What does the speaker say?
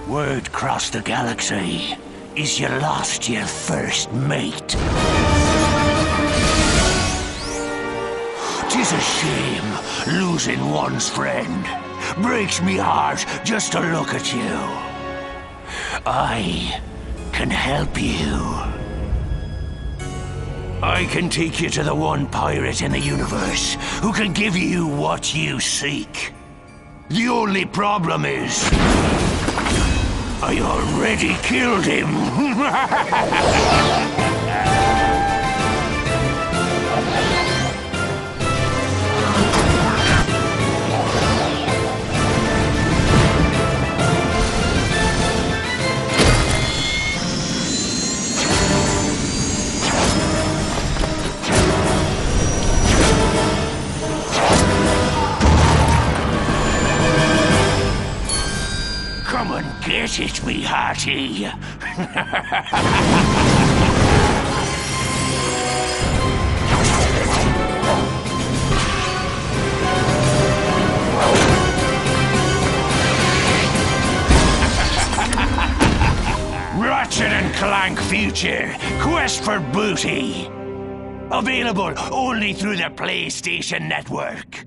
Word across the galaxy is you lost your first mate. 'Tis a shame losing one's friend. Breaks me heart just to look at you. I can help you. I can take you to the one pirate in the universe who can give you what you seek. The only problem is, I already killed him. Come and get it, me hearty. Ratchet and Clank Future, Quest for Booty. Available only through the PlayStation Network.